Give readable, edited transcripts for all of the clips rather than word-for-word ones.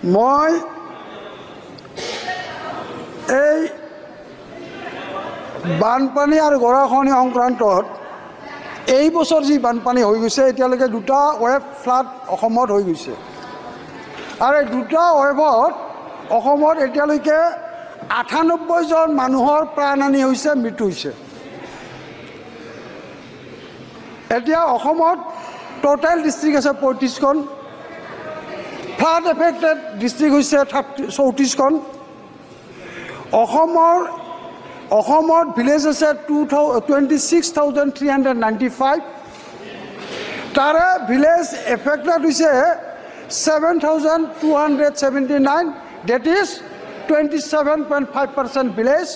মই এই বানপানী আৰু গৰাখহনীয়া সংক্ৰান্তত এই বছৰ যি বানপানী হৈ গৈছে এতিয়ালৈকে দুটা ৱেভ ফ্লাড অসমত হৈ গৈছে আৰু এই দুটা ৱেভত অসমত এতিয়ালৈকে ৯৮ জন মানুহৰ প্ৰাণহানি হৈছে, মৃত্যু হৈছে। এতিয়া অসমত টোটেল ডিষ্ট্ৰিক্ট আছে ৩৫খন, ফ্লাড এফেক্টেড ডিষ্ট্ৰিক্ট হৈছে ৩৪খন। অসমত ভিলেজ আছে 26,395, তাৰে ভিলেজ এফেক্টেড হৈছে 7,279, ডেট ইজ 27.5% ভিলেজ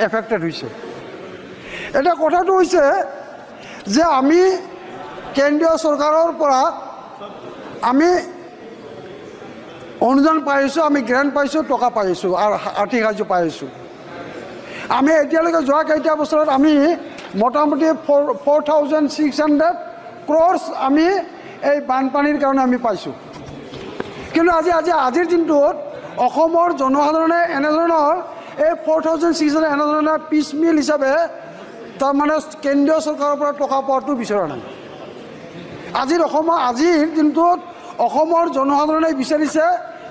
এফেক্টেড হৈছে। এটা কথাটো হৈছে যে আমি কেন্দ্ৰীয় চৰকাৰৰ পৰা আমি অনুদান পাই আছোঁ, আমি গ্ৰেণ্ট পাইছোঁ, টকা পাই আছোঁ আৰু আৰ্থিক সাহায্য পাই আছোঁ। আমি এতিয়ালৈকে যোৱা কেইটা বছৰত আমি মোটামুটি 4,600 crores আমি এই বানপানীৰ কাৰণে আমি পাইছোঁ। কিন্তু আজিৰ দিনটোত অসমৰ জনসাধাৰণে এনেধৰণৰ এই 4,600 এনেধৰণৰ পিচমিল হিচাপে তাৰমানে কেন্দ্ৰীয় চৰকাৰৰ পৰা টকা পোৱাটো বিচৰা নাই। আজিৰ দিনটোত অসমৰ জনসাধাৰণে বিচাৰিছে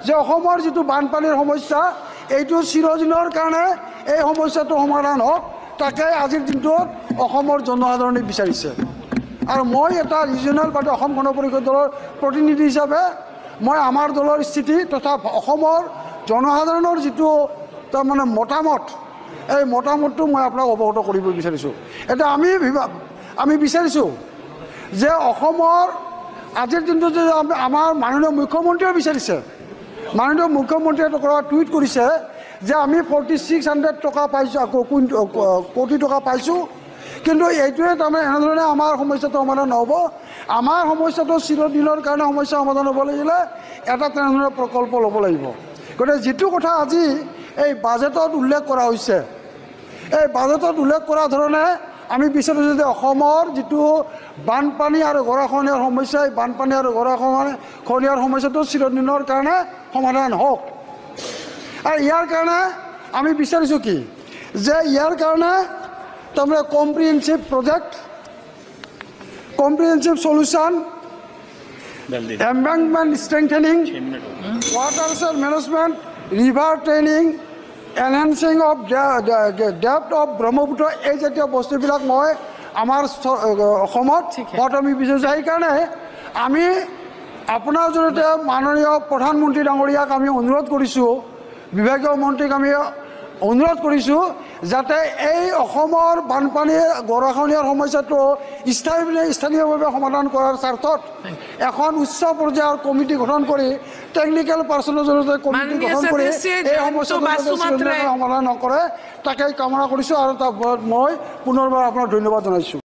যে অসমৰ যিটো বানপানীৰ সমস্যা এইটো চিৰদিনৰ কাৰণে এই সমস্যাটো সমাধান হওক, তাকে আজিৰ দিনটোত অসমৰ জনসাধাৰণে বিচাৰিছে। আৰু মই এটা ৰিজনেল পাৰ্টি অসম গণ পৰিষদ দলৰ প্ৰতিনিধি হিচাপে মই আমাৰ দলৰ স্থিতি তথা অসমৰ জনসাধাৰণৰ যিটো তাৰমানে মতামত, এই মতামতটো মই আপোনাক অৱগত কৰিব বিচাৰিছোঁ। এতিয়া আমি বিচাৰিছোঁ যে অসমৰ আজিৰ দিনটোত যে আমাৰ মাননীয় মুখ্যমন্ত্ৰীয়ে বিচাৰিছে, মাননীয় মুখ্যমন্ত্ৰীয়ে টুইট কৰিছে যে আমি 4,600 টকা পাইছোঁ, কোটি টকা পাইছোঁ, কিন্তু এইটোৱে তাৰমানে এনেধৰণে আমাৰ সমস্যাটো সমাধান নহ'ব। আমাৰ সমস্যাটো চিৰদিনৰ কাৰণে সমস্যা সমাধান হ'ব লাগিলে এটা তেনেধৰণৰ প্ৰকল্প ল'ব লাগিব। গতিকে যিটো কথা আজি এই বাজেটত উল্লেখ কৰা হৈছে, এই বাজেটত উল্লেখ কৰা ধৰণে আমি বিচাৰিছোঁ যে অসমৰ যিটো বানপানী আৰু গৰাখহনীয়াৰ সমস্যা, এই বানপানী আৰু গৰাখহনীয়াৰ সমস্যাটো চিৰদিনৰ কাৰণে সমাধান হওক। আৰু ইয়াৰ কাৰণে আমি বিচাৰিছোঁ কি যে ইয়াৰ কাৰণে তাৰমানে comprehensive project, comprehensive solution, embankment strengthening, watershed management, river training, enhancing of depth of Brahmaputra, এই জাতীয় বস্তুবিলাক মই আমাৰ অসমত হোৱাটো আমি বিচাৰিছোঁ। সেইকাৰণে আমি আপোনাৰ জৰিয়তে মাননীয় প্ৰধানমন্ত্ৰী ডাঙৰীয়াক আমি অনুৰোধ কৰিছোঁ, বিভাগীয় মন্ত্ৰীক আমি অনুৰোধ কৰিছোঁ যাতে এই অসমৰ বানপানী গৰাখহনীয়াৰ সমস্যাটো স্থানীয়ভাৱে সমাধান কৰাৰ স্বাৰ্থত এখন উচ্চ পৰ্যায়ৰ কমিটি গঠন কৰি, টেকনিকেল পাৰ্চনৰ জৰিয়তে কমিটি গঠন কৰি এই সমস্যাটো সমাধান নকৰে তাকে কামনা কৰিছোঁ। আৰু তাৰ মই পুনৰবাৰ আপোনাক ধন্যবাদ জনাইছোঁ।